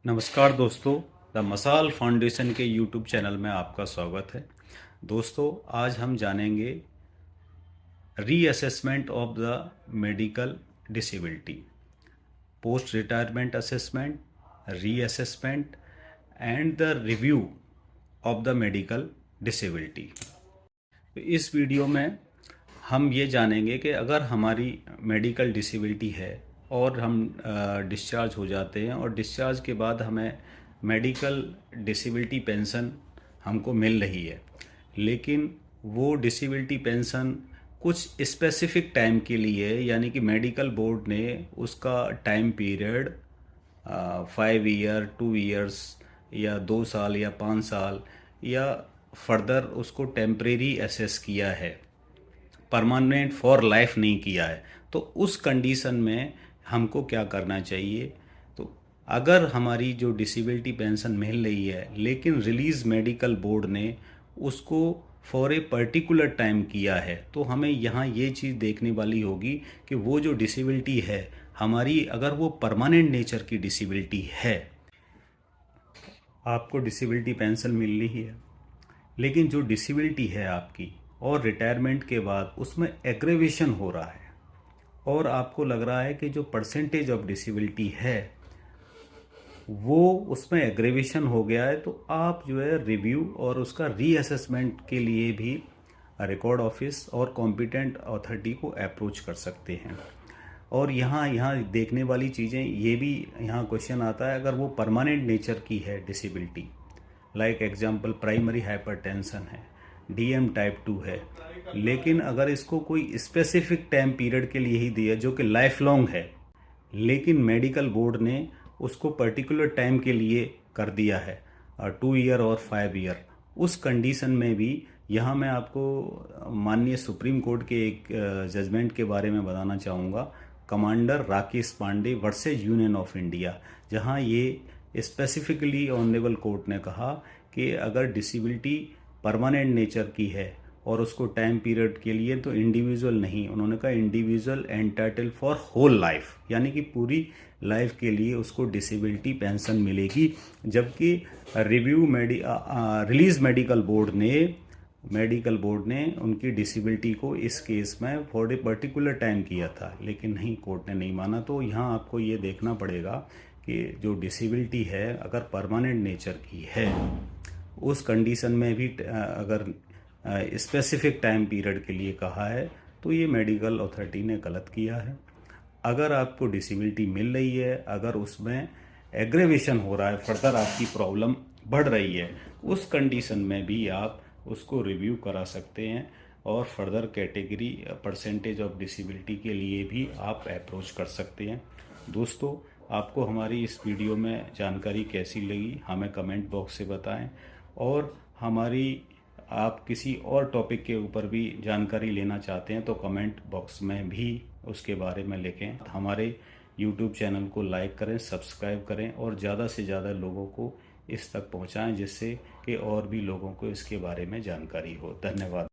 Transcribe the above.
नमस्कार दोस्तों, द मसाल फाउंडेशन के यूट्यूब चैनल में आपका स्वागत है। दोस्तों, आज हम जानेंगे reassessment of the medical disability, post retirement assessment, reassessment and the review of the medical disability. तो इस वीडियो में हम ये जानेंगे कि अगर हमारी मेडिकल डिसेबिलिटी है और हम डिस्चार्ज हो जाते हैं और डिस्चार्ज के बाद हमें मेडिकल डिसेबिलिटी पेंशन हमको मिल रही है, लेकिन वो डिसेबिलिटी पेंशन कुछ स्पेसिफिक टाइम के लिए, यानी कि मेडिकल बोर्ड ने उसका टाइम पीरियड 5 ईयर, 2 ईयर्स या 2 साल या 5 साल या फर्दर उसको टेम्परेरी एसेस किया है, परमानेंट फॉर लाइफ नहीं किया है। तो उस कंडीशन में हमको क्या करना चाहिए? तो अगर हमारी जो डिसेबिलिटी पेंशन मिल रही है लेकिन रिलीज मेडिकल बोर्ड ने उसको फॉर ए पर्टिकुलर टाइम किया है, तो हमें यहाँ ये चीज़ देखने वाली होगी कि वो जो डिसेबिलिटी है हमारी, अगर वो परमानेंट नेचर की डिसेबिलिटी है, आपको डिसेबिलिटी पेंशन मिल रही है, लेकिन जो डिसेबिलिटी है आपकी और रिटायरमेंट के बाद उसमें एग्रेवेशन हो रहा है और आपको लग रहा है कि जो परसेंटेज ऑफ डिसेबिलिटी है वो उसमें एग्रेवेशन हो गया है, तो आप जो है रिव्यू और उसका रीअसेसमेंट के लिए भी रिकॉर्ड ऑफिस और कॉम्पिटेंट अथॉरिटी को अप्रोच कर सकते हैं। और यहाँ देखने वाली चीज़ें ये भी यहाँ क्वेश्चन आता है, अगर वो परमानेंट नेचर की है disability, like example primary hypertension है, डीएम टाइप 2 है, लेकिन अगर इसको कोई स्पेसिफिक टाइम पीरियड के लिए ही दिया जो कि लाइफ लॉन्ग है, लेकिन मेडिकल बोर्ड ने उसको पर्टिकुलर टाइम के लिए कर दिया है 2 ईयर और 5 ईयर, उस कंडीशन में भी यहाँ मैं आपको माननीय सुप्रीम कोर्ट के एक जजमेंट के बारे में बताना चाहूँगा, commander Rakesh Pandey versus union of India, जहाँ ये स्पेसिफिकली ऑनरेबल कोर्ट ने कहा कि अगर डिसेबिलिटी परमानेंट नेचर की है और उसको टाइम पीरियड के लिए, तो इंडिविजुअल नहीं, उन्होंने कहा individual entitle for whole life, यानी कि पूरी लाइफ के लिए उसको डिसेबिलिटी पेंशन मिलेगी। जबकि रिलीज मेडिकल बोर्ड ने उनकी डिसेबिलिटी को इस केस में फॉर ए पर्टिकुलर टाइम किया था, लेकिन नहीं, कोर्ट ने नहीं माना। तो यहाँ आपको ये देखना पड़ेगा कि जो डिसेबिलिटी है अगर परमानेंट नेचर की है, उस कंडीशन में भी अगर स्पेसिफिक टाइम पीरियड के लिए कहा है, तो ये मेडिकल अथॉरिटी ने गलत किया है। अगर आपको डिसेबिलिटी मिल रही है, अगर उसमें एग्रेवेशन हो रहा है, फर्दर आपकी प्रॉब्लम बढ़ रही है, उस कंडीशन में भी आप उसको रिव्यू करा सकते हैं और further category percentage of disability के लिए भी आप अप्रोच कर सकते हैं। दोस्तों, आपको हमारी इस वीडियो में जानकारी कैसी लगी हमें कमेंट बॉक्स से बताएं, और हमारी आप किसी और टॉपिक के ऊपर भी जानकारी लेना चाहते हैं तो कमेंट बॉक्स में भी उसके बारे में लिखें। हमारे यूट्यूब चैनल को लाइक करें, सब्सक्राइब करें और ज़्यादा से ज़्यादा लोगों को इस तक पहुंचाएं, जिससे कि और भी लोगों को इसके बारे में जानकारी हो। धन्यवाद।